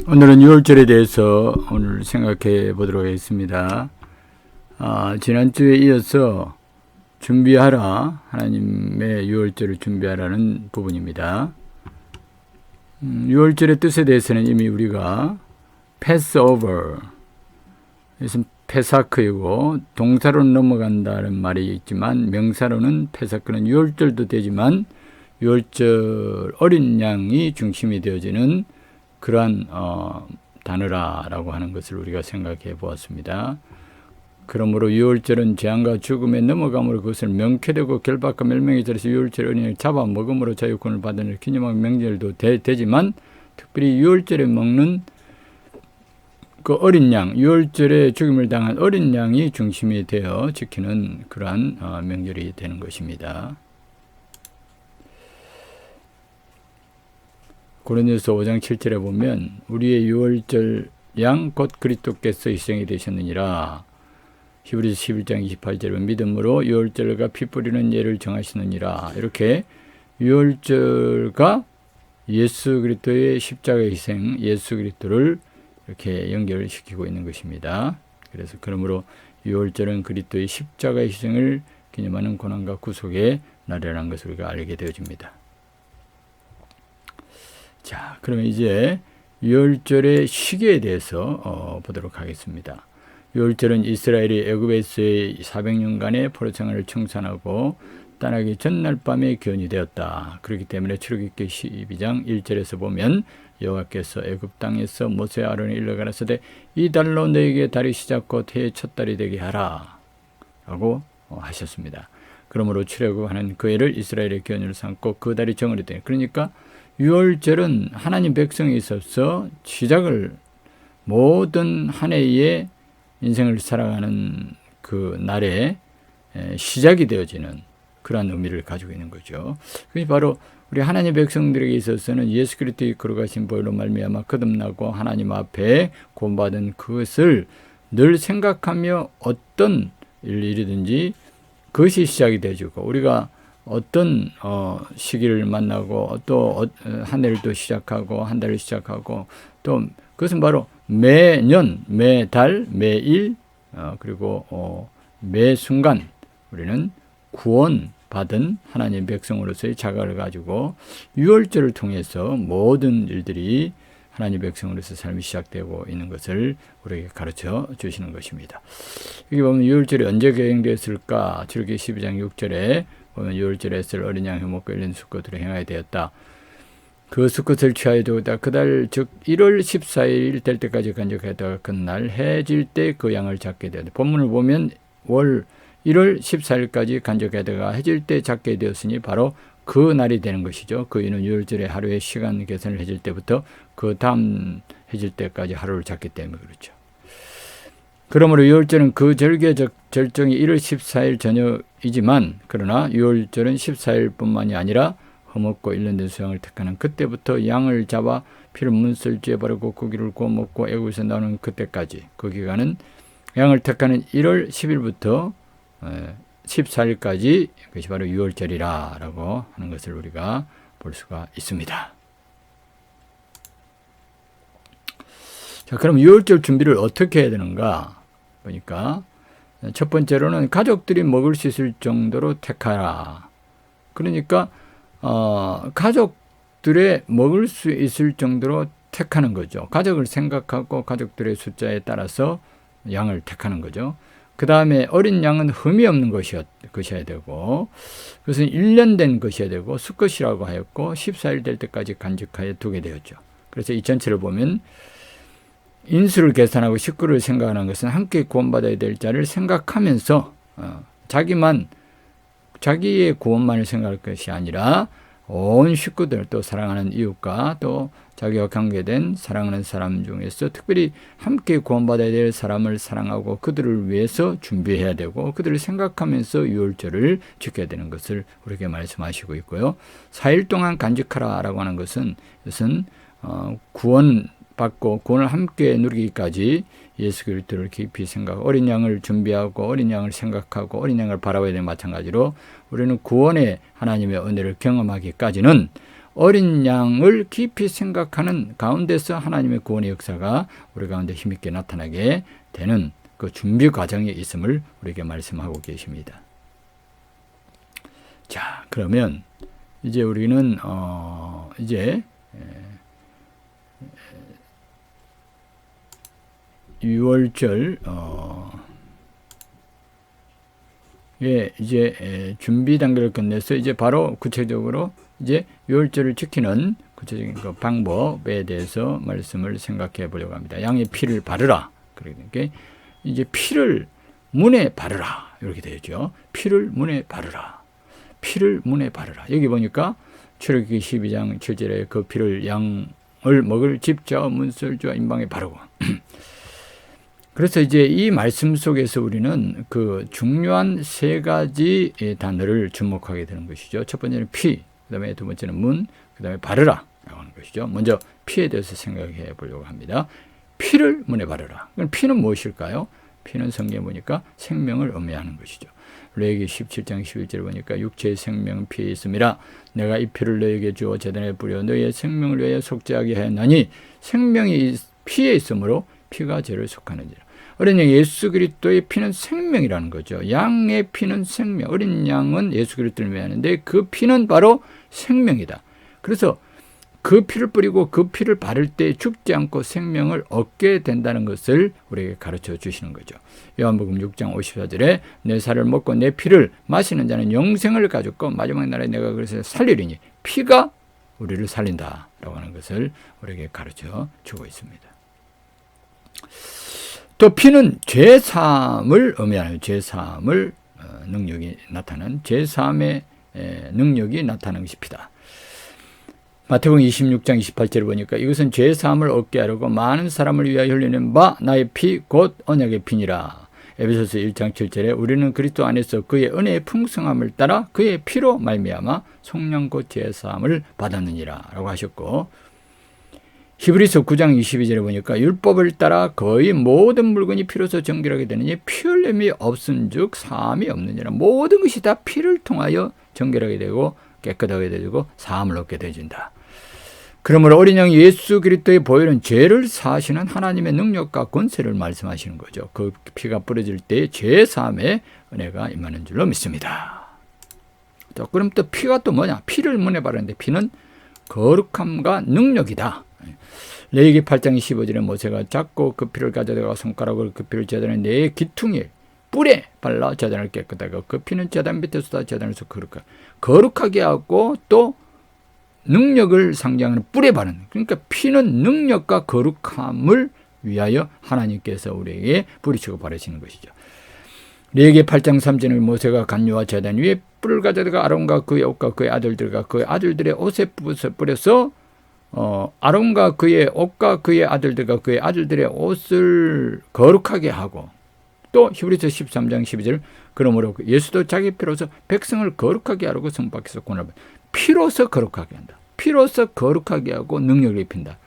오늘은 유월절에 대해서 오늘 생각해 보도록 하겠습니다. 지난주에 이어서 준비하라, 하나님의 유월절을 준비하라는 부분입니다. 유월절의 뜻에 대해서는 이미 우리가 패스오버, 이것은 페사크이고 동사로는 넘어간다는 말이 있지만 명사로는 페사크는 유월절도 되지만 유월절 어린 양이 중심이 되어지는 그러한 단어라고 하는 것을 우리가 생각해 보았습니다. 그러므로 유월절은 재앙과 죽음에 넘어감으로 그것을 명쾌되고 결박과 멸망에 들어서 유월절 어린이를 잡아먹음으로 자유권을 받는 기념한 명절도 되지만 특별히 유월절에 먹는 그 어린 양, 유월절에 죽임을 당한 어린 양이 중심이 되어 지키는 그러한 명절이 되는 것입니다. 고린도서 5장 7절에 보면 우리의 유월절 양 곧 그리스도께서 희생이 되셨느니라. 히브리서 11장 28절에 믿음으로 유월절과 피 뿌리는 예를 정하시느니라. 이렇게 유월절과 예수 그리스도의 십자가의 희생, 예수 그리스도를 이렇게 연결시키고 있는 것입니다. 그래서 그러므로 유월절은 그리스도의 십자가의 희생을 기념하는 고난과 구속의 날이라는 것을 우리가 알게 되어집니다. 자, 그러면 이제 유월절의 시기에 대해서 보도록 하겠습니다. 유월절은 이스라엘이 애굽에서의 400년간의 포로 생활을 청산하고 떠나기 전날 밤에 기원이 되었다. 그렇기 때문에 출애굽기 12장 1절에서 보면 여호와께서 애굽 땅에서 모세 아론에 일러 가라사대 이 달로 너에게 달이 시작 곧 해의 첫 달이 되게 하라 라고 하셨습니다. 그러므로 출애굽하는 그 해를 이스라엘의 기원으로 삼고 그 달이 정월이 되니 그러니까 유월절은 하나님 백성에 있어서 시작을 모든 한 해의 인생을 살아가는 그 날에 시작이 되어지는 그러한 의미를 가지고 있는 거죠. 그것이 바로 우리 하나님 백성들에게 있어서는 예수 그리스도의 거룩하신 보혈로 말미암아 거듭나고 하나님 앞에 구원받은 그것을 늘 생각하며 어떤 일이든지 그것이 시작이 되어지고 우리가 어떤 시기를 만나고 또 한 해를 또 시작하고 한 달을 시작하고 또 그것은 바로 매년, 매달, 매일 그리고 매 순간 우리는 구원받은 하나님 백성으로서의 자각을 가지고 유월절을 통해서 모든 일들이 하나님 백성으로서 삶이 시작되고 있는 것을 우리에게 가르쳐 주시는 것입니다. 여기 보면 유월절이 언제 계획되었을까? 출애굽기 12장 6절에 보면 유월절에 쓸 어린 양 해먹고 1년 수컷으로 행하게 되었다. 그 수컷을 취하여 두었다. 그달 즉 1월 14일 될 때까지 간직하다가 그날 해질 때 그 양을 잡게 되었다. 본문을 보면 1월 14일까지 간직하다가 해질 때 잡게 되었으니 바로 그 날이 되는 것이죠. 그 이유는 유월절에 하루의 시간 계산을 해질 때부터 그 다음 해질 때까지 하루를 잡기 때문에 그렇죠. 그러므로 유월절은 그 절개적 절정이 1월 14일 저녁이지만 그러나 유월절은 14일뿐만이 아니라 허먹고 1년 된 수양을 택하는 그때부터 양을 잡아 피를 문설주에 바르고 고기를 구워 먹고 애굽에서 나오는 그때까지 그 기간은 양을 택하는 1월 10일부터 14일까지 그것이 바로 유월절이라고 하는 것을 우리가 볼 수가 있습니다. 자, 그럼 유월절 준비를 어떻게 해야 되는가 보니까 첫 번째로는 가족들이 먹을 수 있을 정도로 택하라. 그러니까 가족들의 먹을 수 있을 정도로 택하는 거죠. 가족을 생각하고 가족들의 숫자에 따라서 양을 택하는 거죠. 그 다음에 어린 양은 흠이 없는 것이어야 되고 그것은 1년 된 것이어야 되고 수컷이라고 하였고 14일 될 때까지 간직하여 두게 되었죠. 그래서 이 전체를 보면 인수를 계산하고 식구를 생각하는 것은 함께 구원받아야 될 자를 생각하면서 자기의 구원만을 생각할 것이 아니라 온 식구들 또 사랑하는 이웃과 또 자기와 관계된 사랑하는 사람 중에서 특별히 함께 구원받아야 될 사람을 사랑하고 그들을 위해서 준비해야 되고 그들을 생각하면서 유월절을 지켜야 되는 것을 우리에게 말씀하시고 있고요. 4일 동안 간직하라라고 하는 것은 구원받고 구원을 함께 누리기까지 예수 그리스도를 깊이 생각하고 어린 양을 준비하고 어린 양을 생각하고 어린 양을 바라봐야 되는 마찬가지로 우리는 구원의 하나님의 은혜를 경험하기까지는 어린 양을 깊이 생각하는 가운데서 하나님의 구원의 역사가 우리 가운데 힘있게 나타나게 되는 그 준비 과정에 있음을 우리에게 말씀하고 계십니다. 자, 그러면 이제 우리는 이제 6월절 이제 준비 단계를 끝내서 이제 바로 구체적으로 이제 6월절을 지키는 구체적인 그 방법에 대해서 말씀을 생각해 보려고 합니다. 양의 피를 바르라. 그러니까 이제 피를 문에 바르라. 이렇게 되죠. 피를 문에 바르라. 피를 문에 바르라. 여기 보니까 출애굽기 12장 7절에 그 피를 양을 먹을 집자 문설주와 임방에 바르고 그래서 이제 이 말씀 속에서 우리는 그 중요한 세 가지 단어를 주목하게 되는 것이죠. 첫 번째는 피, 그 다음에 두 번째는 문, 그 다음에 바르라 라고 하는 것이죠. 먼저 피에 대해서 생각해 보려고 합니다. 피를 문에 바르라. 그럼 피는 무엇일까요? 피는 성경에 보니까 생명을 의미하는 것이죠. 레위기 17장 11절에 보니까 육체의 생명은 피에 있음이라 내가 이 피를 너에게 주어 제단에 뿌려 너의 생명을 위하여 속죄하게 하였나니 생명이 피에 있으므로 피가 죄를 속하는지라. 어린 양 예수 그리스도의 피는 생명이라는 거죠. 양의 피는 생명. 어린 양은 예수 그리스도를 의미하는데 그 피는 바로 생명이다. 그래서 그 피를 뿌리고 그 피를 바를 때 죽지 않고 생명을 얻게 된다는 것을 우리에게 가르쳐 주시는 거죠. 요한복음 6장 54절에 내 살을 먹고 내 피를 마시는 자는 영생을 가졌고 마지막 날에 내가 그래서 살리리니 피가 우리를 살린다라고 하는 것을 우리에게 가르쳐 주고 있습니다. 또 피는 죄사함을 의미하는 죄사함을 능력이 나타나는 죄사함의 능력이 나타나는 것이 피다. 마태복음 26장 28절을 보니까 이것은 죄사함을 얻게 하려고 많은 사람을 위하여 흘리는 바 나의 피 곧 언약의 피니라. 에베소서 1장 7절에 우리는 그리스도 안에서 그의 은혜의 풍성함을 따라 그의 피로 말미암아 속량 곧 죄사함을 받았느니라 라고 하셨고 히브리서 9장 22절에 보니까 율법을 따라 거의 모든 물건이 피로서 정결하게 되느니 피 흘림이 없은즉 사함이 없느니라. 모든 것이 다 피를 통하여 정결하게 되고 깨끗하게 되고 사함을 얻게 되어진다. 그러므로 어린 양 예수 그리스도의 보혈은 죄를 사하시는 하나님의 능력과 권세를 말씀하시는 거죠. 그 피가 뿌려질 때 죄 사함의 은혜가 임하는 줄로 믿습니다. 또 그럼 또 피가 또 뭐냐? 피를 문에 바르는데 피는 거룩함과 능력이다. 레위기 8장 15절에 모세가 잡고 그 피를 가져다가 손가락으로 그 피를 제단의 네 기퉁이 뿔에 발라 제단을 깨끗하게 하고 그 피는 제단 밑에서 다 제단에서 거룩하게 하고 또 능력을 상징하는 뿔에 바르는 그러니까 피는 능력과 거룩함을 위하여 하나님께서 우리에게 뿌리치고 바르시는 것이죠. 레위기 8장 3절에 모세가 간유와 제단 위에 뿔을 가져다가 아론과 그의 옷과 그의 아들들과 그의 아들들의 옷에 뿌려서 아론과 그의 옷과 그의 아들들과 그의 아들들의 옷을 거룩하게 하고 또 히브리서 13장 12절 그러므로 예수도 자기 피로서 백성을 거룩하게 하려고 성 밖에서 고난을 받아 피로서 거룩하게 한다. 피로서 거룩하게 하고 능력을 입힌다.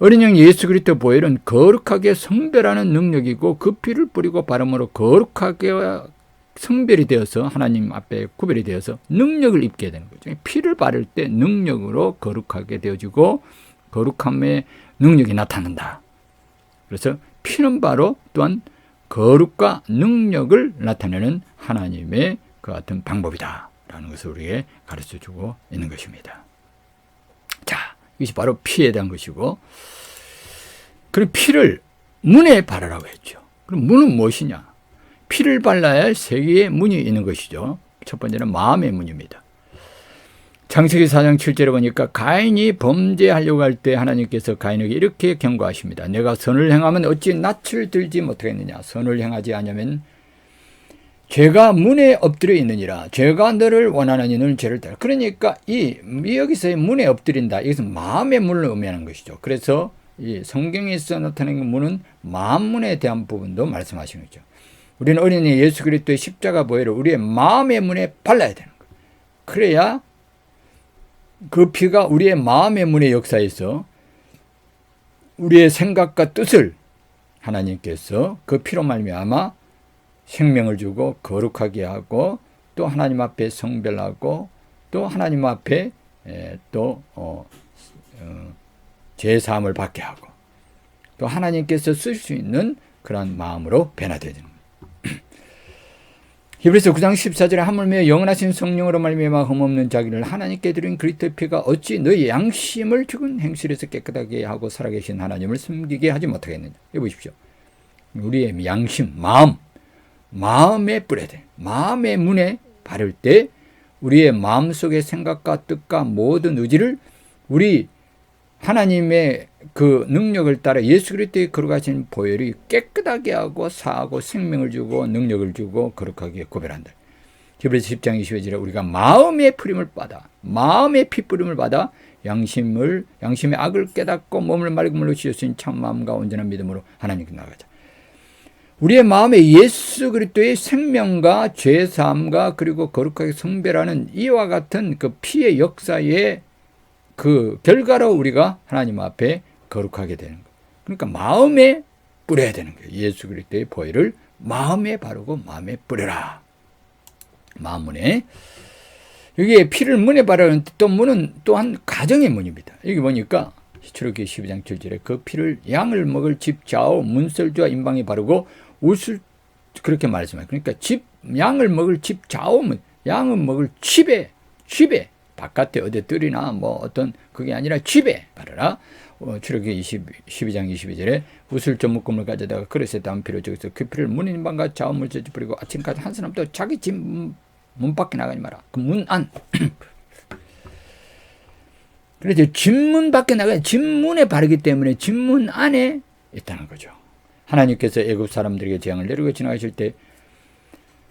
어린 양 예수 그리스도 보혈은 거룩하게 성별하는 능력이고 그 피를 뿌리고 바름으로 거룩하게 성별이 되어서 하나님 앞에 구별이 되어서 능력을 입게 되는 거죠. 피를 바를 때 능력으로 거룩하게 되어지고 거룩함의 능력이 나타난다. 그래서 피는 바로 또한 거룩과 능력을 나타내는 하나님의 그 같은 방법이다 라는 것을 우리에게 가르쳐주고 있는 것입니다. 자, 이것이 바로 피에 대한 것이고 그리고 피를 문에 바르라고 했죠. 그럼 문은 무엇이냐? 피를 발라야 할 세 개의 문이 있는 것이죠. 첫 번째는 마음의 문입니다. 창세기 4장 7절에 보니까 가인이 범죄하려고 할 때 하나님께서 가인에게 이렇게 경고하십니다. 내가 선을 행하면 어찌 낯을 들지 못하겠느냐. 선을 행하지 않으면 죄가 문에 엎드려 있느니라. 죄가 너를 원하느니 너는 죄를 따라. 그러니까 여기서의 문에 엎드린다. 이것은 마음의 문을 의미하는 것이죠. 그래서 이 성경에서 나타나는 문은 마음문에 대한 부분도 말씀하시는 거죠. 우리는 어린이 예수 그리스도의 십자가 보혈을 우리의 마음의 문에 발라야 되는 거예요. 그래야 그 피가 우리의 마음의 문의 역사에서 우리의 생각과 뜻을 하나님께서 그 피로 말미암아 생명을 주고 거룩하게 하고 또 하나님 앞에 성별하고 또 하나님 앞에 또 죄사함을 받게 하고 또 하나님께서 쓸 수 있는 그런 마음으로 변화되는 겁니다. 히브리서 9장 14절에 하물며 영원하신 성령으로 말미암아 흠없는 자기를 하나님께 드린 그리스도의 피가 어찌 너희 양심을 죽은 행실에서 깨끗하게 하고 살아계신 하나님을 숨기게 하지 못하겠느냐. 여기 보십시오. 우리의 양심, 마음에 뿌려야 돼. 마음의 문에 바를 때 우리의 마음속의 생각과 뜻과 모든 의지를 우리 하나님의 그 능력을 따라 예수 그리스도의 거룩하신 보혈이 깨끗하게 하고 사하고 생명을 주고 능력을 주고 거룩하게 구별한다. 히브리서 10장 22절에 우리가 마음의 뿌림을 받아 마음의 피 뿌림을 받아 양심의 악을 깨닫고 몸을 맑은 물로 씻으신 참 마음과 온전한 믿음으로 하나님께 나가자. 우리의 마음에 예수 그리스도의 생명과 죄사함과 그리고 거룩하게 성별하는 이와 같은 그 피의 역사의 그 결과로 우리가 하나님 앞에 거룩하게 되는 거예요. 그러니까 마음에 뿌려야 되는 거예요. 예수 그리스도의 보혈을 마음에 바르고 마음에 뿌려라. 마음문에. 여기에 피를 문에 바르는 또 문은 또한 가정의 문입니다. 여기 보니까 출애굽기 12장 7절에 그 피를 양을 먹을 집 좌우 문설주와 임방에 바르고 옷을 그렇게 말씀해요. 그러니까 양을 먹을 집 좌우 양은 먹을 집에 바깥에 어디 뜰이나 뭐 어떤 그게 아니라 집에 바르라. 출애굽기 12장 22절에 우슬 좀 묶음을 가져다가 그릇에 담은 피를 저기서 그 피를 문 임방과 좌우 문설주 뿌리고 아침까지 한 사람도 자기 집 문 밖에 나가지 마라. 그 문 안. 그래서 집문 밖에 나가야 집문에 바르기 때문에 집문 안에 있다는 거죠. 하나님께서 애굽 사람들에게 재앙을 내리고 지나가실 때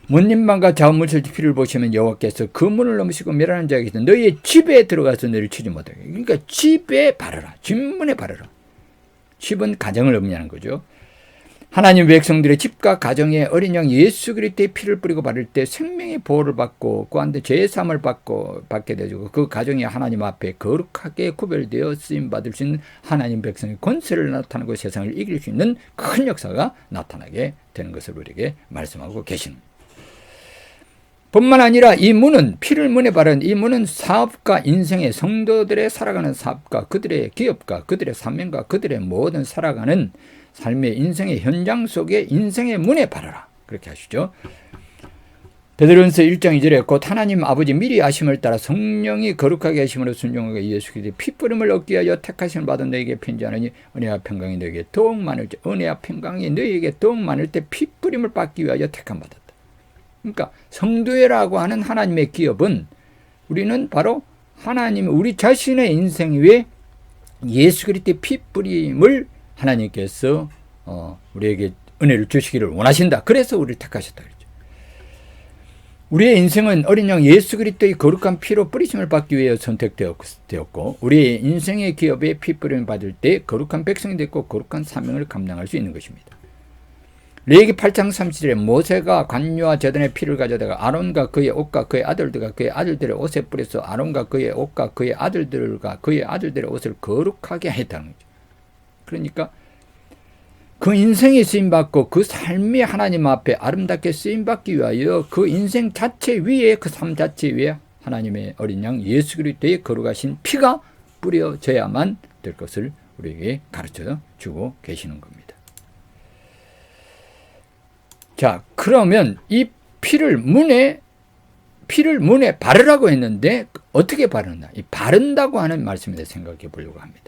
문림방과 좌우문설주 피를 보시면 여호와께서 그 문을 넘으시고 멸하는 자에게 너희의 집에 들어가서 너희를 치지 못하게. 그러니까 집에 바르라. 집문에 바르라. 집은 가정을 의미하는 거죠. 하나님 백성들의 집과 가정에 어린 양 예수 그리스도의 피를 뿌리고 바를 때 생명의 보호를 받고 그한테 죄사함을 받게 되고 그 가정이 하나님 앞에 거룩하게 구별되어 쓰임 받을 수 있는 하나님 백성의 권세를 나타내고 세상을 이길 수 있는 큰 역사가 나타나게 되는 것을 우리에게 말씀하고 계십니다. 뿐만 아니라 이 문은 피를 문에 바른 이 문은 사업과 인생의 성도들의 살아가는 사업과 그들의 기업과 그들의 사명과 그들의 모든 살아가는 삶의 인생의 현장 속에 인생의 문에 바르라. 그렇게 하시죠. 베드로전서 1장 2절에 곧 하나님 아버지 미리 아심을 따라 성령이 거룩하게 하심으로 순종하게 예수 그리스도의 피뿌림을 얻기 위하여 택하심을 받은 너에게 편지하느니 은혜와 평강이 너에게 더욱 많을 때 은혜와 평강이 너에게 더욱 많을 때 피뿌림을 받기 위하여 택함 받았다. 그러니까 성도회라고 하는 하나님의 기업은 우리는 바로 하나님 우리 자신의 인생 위에 예수 그리스도의 피뿌림을 하나님께서 우리에게 은혜를 주시기를 원하신다. 그래서 우리를 택하셨다 그랬죠. 우리의 인생은 어린 양 예수 그리스도의 거룩한 피로 뿌리심을 받기 위해 선택되었고 우리의 인생의 기업에 피 뿌림을 받을 때 거룩한 백성이 됐고 거룩한 사명을 감당할 수 있는 것입니다. 레위기 8장 30절에 모세가 관유와 제단의 피를 가져다가 아론과 그의 옷과 그의 아들들과 그의 아들들의 옷에 뿌려서 아론과 그의 옷과 그의 아들들과 그의 아들들의 옷을 거룩하게 했다는 거죠. 그러니까 그 인생이 쓰임받고 그 삶이 하나님 앞에 아름답게 쓰임받기 위하여 그 인생 자체 위에 그 삶 자체 위에 하나님의 어린 양 예수 그리스도의 거룩하신 피가 뿌려져야만 될 것을 우리에게 가르쳐 주고 계시는 겁니다. 자, 그러면 이 피를 문에 바르라고 했는데 어떻게 바르나? 이 바른다고 하는 말씀에 대해 생각해 보려고 합니다.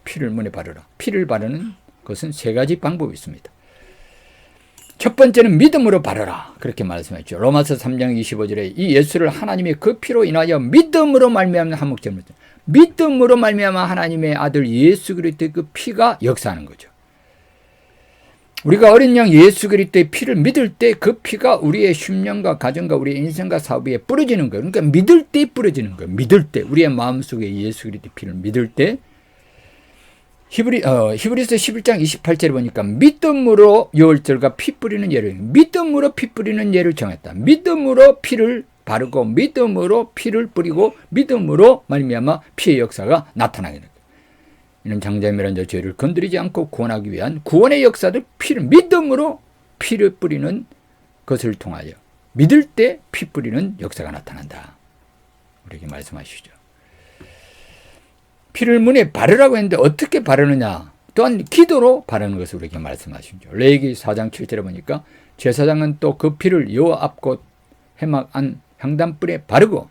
피를 문에 바르라. 피를 바르는 것은 세 가지 방법이 있습니다. 첫 번째는 믿음으로 바르라. 그렇게 말씀했죠. 로마서 3장 25절에 이 예수를 하나님의 그 피로 인하여 믿음으로 말미암아 한목제물 믿음으로 말미암아 하나님의 아들 예수 그리스도의 그 피가 역사하는 거죠. 우리가 어린 양 예수 그리스도의 피를 믿을 때 그 피가 우리의 심령과 가정과 우리의 인생과 사업 위에 뿌려지는 거예요. 그러니까 믿을 때 뿌려지는 거예요. 믿을 때 우리의 마음속에 예수 그리스도의 피를 믿을 때 히브리서 11장 28절에 보니까 믿음으로 6절과 피 뿌리는 예를 믿음으로 피 뿌리는 예를 정했다. 믿음으로 피를 바르고 믿음으로 피를 뿌리고 믿음으로 말미암아 피의 역사가 나타나게 됩니다. 이는 장자멸한 자 죄를 건드리지 않고 구원하기 위한 구원의 역사들 피를 믿음으로 피를 뿌리는 것을 통하여 믿을 때 피 뿌리는 역사가 나타난다. 우리에게 말씀하시죠. 피를 문에 바르라고 했는데 어떻게 바르느냐? 또한 기도로 바르는 것을 우리에게 말씀하시죠. 레위기 4장 7절에 보니까 제사장은 또 그 피를 여호와 앞곳 회막 안 향단불에 바르고,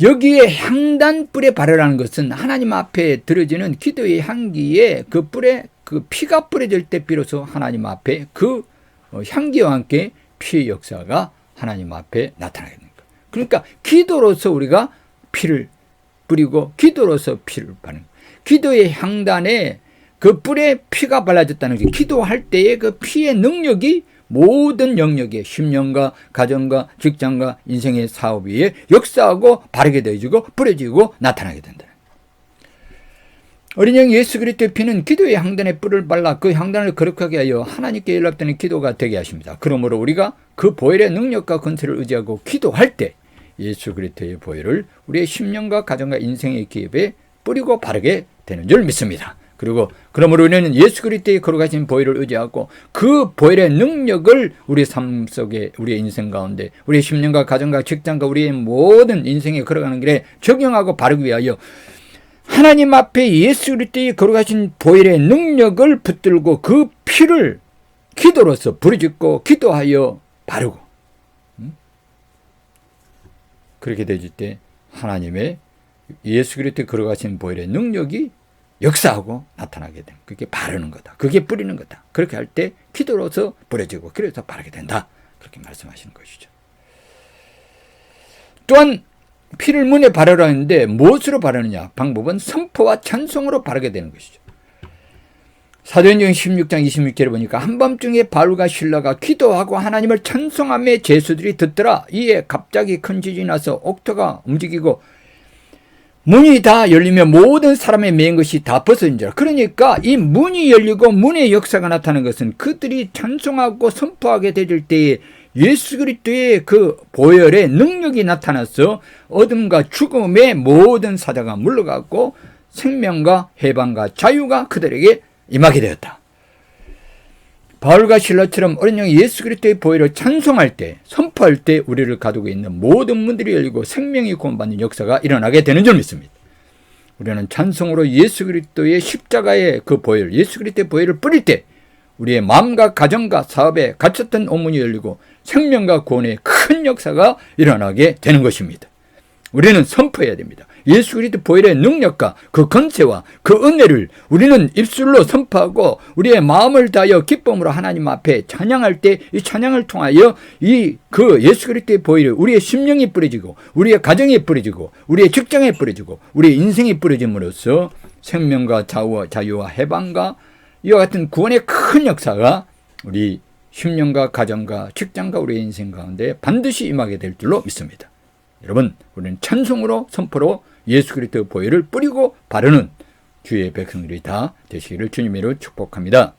여기에 향단불에 바르라는 것은 하나님 앞에 들어지는 기도의 향기에 그 뿔에 그 피가 뿌려질 때 비로소 하나님 앞에 그 향기와 함께 피의 역사가 하나님 앞에 나타나게 됩니다. 그러니까 기도로서 우리가 피를 뿌리고 기도로서 피를 바르는, 기도의 향단에 그 뿔에 피가 발라졌다는 게 기도할 때의 그 피의 능력이 모든 영역에 심령과 가정과 직장과 인생의 사업 위에 역사하고 바르게 되어지고 뿌려지고 나타나게 된다. 어린 양 예수 그리스도의 피는 기도의 향단에 뿔을 발라 그 향단을 거룩하게 하여 하나님께 연락되는 기도가 되게 하십니다. 그러므로 우리가 그 보혈의 능력과 권세를 의지하고 기도할 때 예수 그리스도의 보혈을 우리의 심령과 가정과 인생의 기업에 뿌리고 바르게 되는 줄 믿습니다. 그리고 그러므로 우리는 예수 그리스도의 거룩하신 보혈을 의지하고 그 보혈의 능력을 우리 삶 속에, 우리의 인생 가운데, 우리의 심령과 가정과 직장과 우리의 모든 인생에 걸어가는 길에 적용하고 바르기 위하여 하나님 앞에 예수 그리스도의 거룩하신 보혈의 능력을 붙들고 그 피를 기도로서 부르짖고 기도하여 바르고, 그렇게 되질 때 하나님의 예수 그리스도의 거룩하신 보혈의 능력이 역사하고 나타나게 됩니다. 그게 바르는 거다. 그게 뿌리는 거다. 그렇게 할 때 기도로서 뿌려지고 그래서 바르게 된다. 그렇게 말씀하시는 것이죠. 또한 피를 문에 바르라 했는데 무엇으로 바르느냐? 방법은 선포와 찬송으로 바르게 되는 것이죠. 사도행전 16장 26절에 보니까 한밤중에 바울과 실라가 기도하고 하나님을 찬송하며 제수들이 듣더라. 이에 갑자기 큰 지진이 나서 옥토가 움직이고 문이 다 열리며 모든 사람의 매인 것이 다 벗어진지라. 그러니까 이 문이 열리고 문의 역사가 나타나는 것은 그들이 찬송하고 선포하게 될 때에 예수 그리스도의 그 보혈의 능력이 나타나서 어둠과 죽음의 모든 사자가 물러가고 생명과 해방과 자유가 그들에게 임하게 되었다. 바울과 실라처럼 어린 양 예수 그리스도의 보혈을 찬송할 때, 선포할 때 우리를 가두고 있는 모든 문들이 열리고 생명이 구원받는 역사가 일어나게 되는 줄 믿습니다. 우리는 찬송으로 예수 그리스도의 십자가의 그 보혈, 예수 그리스도의 보혈을 뿌릴 때 우리의 마음과 가정과 사업에 갇혔던 옥문이 열리고 생명과 구원의 큰 역사가 일어나게 되는 것입니다. 우리는 선포해야 됩니다. 예수 그리스도 보혈의 능력과 그 권세와 그 은혜를 우리는 입술로 선포하고 우리의 마음을 다하여 기쁨으로 하나님 앞에 찬양할 때 이 찬양을 통하여 이 그 예수 그리스도의 보혈이 우리의 심령이 뿌려지고 우리의 가정에 뿌려지고 우리의 직장에 뿌려지고 우리의 인생에 뿌려짐으로써 생명과 자유와 해방과 이와 같은 구원의 큰 역사가 우리 심령과 가정과 직장과 우리의 인생 가운데 반드시 임하게 될 줄로 믿습니다. 여러분, 우리는 찬송으로 선포로 예수 그리스도의 보혈을 뿌리고 바르는 주의 백성들이 다 되시기를 주님으로 축복합니다.